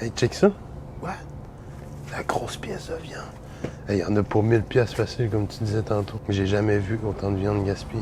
Hey, check ça. What? La grosse pièce de viande. Hey, il y en a pour 1000 pièces facile, comme tu disais tantôt. J'ai jamais vu autant de viande gaspillée.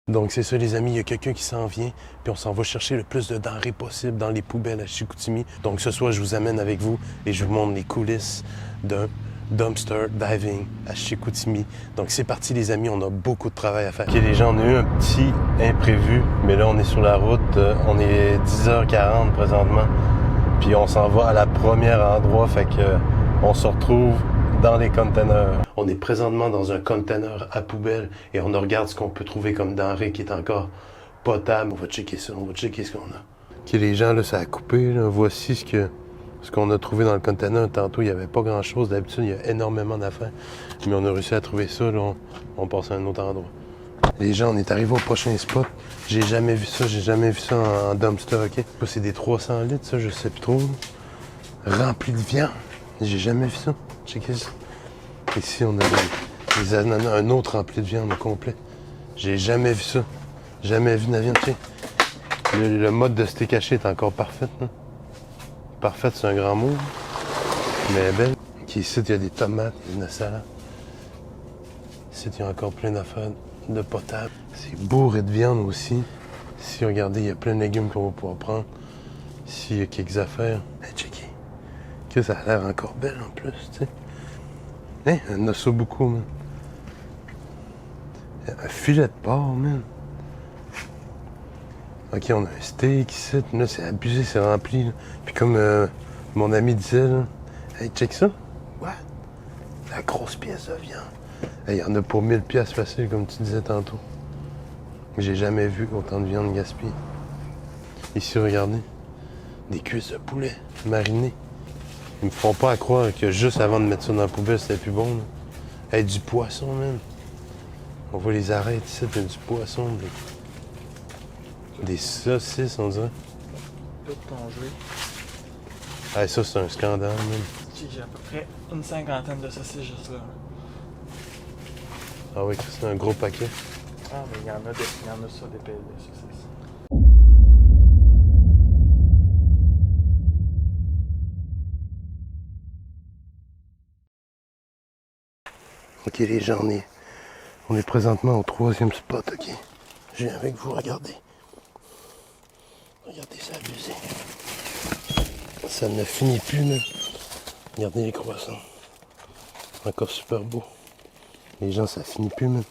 Donc c'est ça les amis, il y a quelqu'un qui s'en vient, puis on s'en va chercher le plus de denrées possible dans les poubelles à Chicoutimi. Donc ce soir, je vous amène avec vous et je vous montre les coulisses d'un dumpster diving à Chicoutimi. Donc c'est parti les amis, on a beaucoup de travail à faire. Ok les gens, on a eu un petit imprévu, mais là on est sur la route, on est 10h40 présentement, puis on s'en va à la première endroit, fait que on se retrouve dans les containers. On est présentement dans un container à poubelle et on regarde ce qu'on peut trouver comme denrée qui est encore potable. On va checker ça, on va checker ce qu'on a. Ok les gens, là ça a coupé, là. Voici ce qu'on a trouvé dans le container. Tantôt il n'y avait pas grand chose, d'habitude il y a énormément d'affaires. Mais on a réussi à trouver ça, là. On passe à un autre endroit. Les gens, on est arrivé au prochain spot. J'ai jamais vu ça en dumpster, ok? C'est des 300 litres, ça, je sais plus trop. Rempli de viande. J'ai jamais vu ça. Checkez ça. Ici, on a des ananas, un autre rempli de viande au complet. J'ai jamais vu ça. Jamais vu de la viande. Le mode de steak haché est encore parfait. Hein? Parfaite, c'est un grand mot. Mais belle. Ok, ici, il y a des tomates, il y a de la salade. Ici, il y a encore plein d'affaires de potable. C'est bourré de viande aussi. Ici, regardez, il y a plein de légumes qu'on va pouvoir prendre. Ici, il y a quelques affaires. Hey, checkez. Que ça a l'air encore belle en plus, tu sais. Hein, on a ça beaucoup, man. Un filet de porc, man. Ok, on a un steak ici. Là, c'est abusé, c'est rempli. Là. Puis comme mon ami disait, là, hey, check ça. What? La grosse pièce de viande. Hey, il y en a pour 1000 pièces facile, comme tu disais tantôt. J'ai jamais vu autant de viande gaspillée. Ici, regardez. Des cuisses de poulet marinées. Ils me font pas à croire que juste avant de mettre ça dans la poubelle, c'était plus bon. Là. Hey, du poisson, même. On voit les arêtes ici, t'as du poisson, des saucisses, on dirait. Tout congelé. Hey, ça, c'est un scandale, même. J'ai à peu près une cinquantaine de saucisses juste là. Ah oui, c'est un gros paquet. Ah, mais il y en a ça, des pelles de saucisses. Ok les gens, on est présentement au 3e spot, ok? Je viens avec vous, regardez. Regardez, c'est abusé. Ça ne finit plus, là. Regardez les croissants. Encore super beau. Les gens, ça finit plus, man.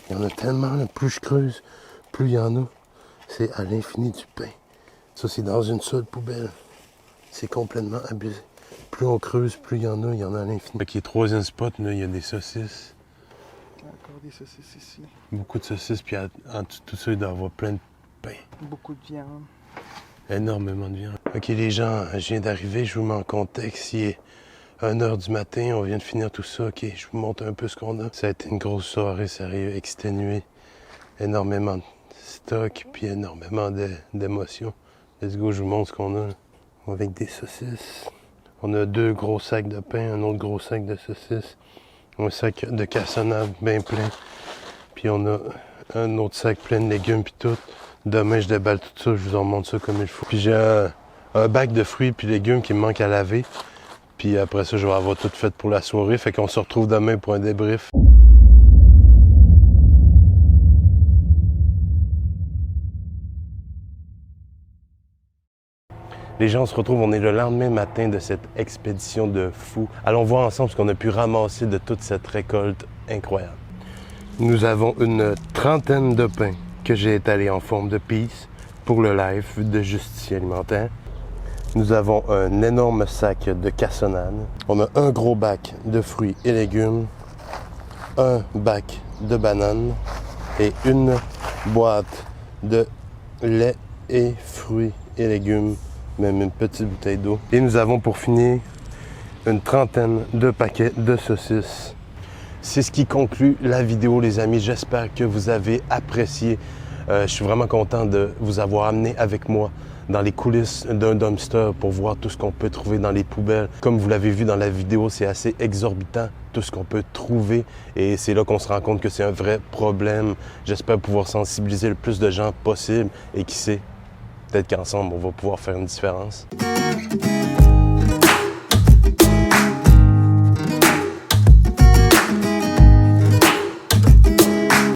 Il y en a tellement, là. Plus je creuse, plus il y en a. C'est à l'infini du pain. Ça, c'est dans une seule poubelle. C'est complètement abusé. Plus on creuse, plus il y en a à l'infini. Ok, 3e spot, là, il y a des saucisses. Encore des saucisses ici. Beaucoup de saucisses, puis en dessous de tout ça, il doit y avoir plein de pain. Beaucoup de viande. Énormément de viande. Ok, les gens, je viens d'arriver, je vous mets en contexte. Il est 1h du matin, on vient de finir tout ça. Ok, je vous montre un peu ce qu'on a. Ça a été une grosse soirée, sérieux, exténué. Énormément de stock, puis énormément d'émotions. Let's go, je vous montre ce qu'on a. Avec des saucisses. On a 2 gros sacs de pain, un autre gros sac de saucisses, un sac de cassonade bien plein, puis on a un autre sac plein de légumes puis tout. Demain, je déballe tout ça, je vous en montre ça comme il faut. Puis j'ai un bac de fruits puis légumes qui me manque à laver. Puis après ça, je vais avoir tout fait pour la soirée, fait qu'on se retrouve demain pour un débrief. Les gens, on se retrouve, on est le lendemain matin de cette expédition de fou. Allons voir ensemble ce qu'on a pu ramasser de toute cette récolte incroyable. Nous avons une trentaine de pains que j'ai étalés en forme de peace pour le live de Justice Alimentaire. Nous avons un énorme sac de cassonade. On a un gros bac de fruits et légumes, un bac de bananes et une boîte de lait et fruits et légumes. Même une petite bouteille d'eau. Et nous avons pour finir une trentaine de paquets de saucisses. C'est ce qui conclut la vidéo, les amis. J'espère que vous avez apprécié Je suis vraiment content de vous avoir amené avec moi dans les coulisses d'un dumpster pour voir tout ce qu'on peut trouver dans les poubelles. Comme vous l'avez vu dans la vidéo, c'est assez exorbitant tout ce qu'on peut trouver et c'est là qu'on se rend compte que c'est un vrai problème. J'espère pouvoir sensibiliser le plus de gens possible et qui sait, peut-être qu'ensemble, on va pouvoir faire une différence.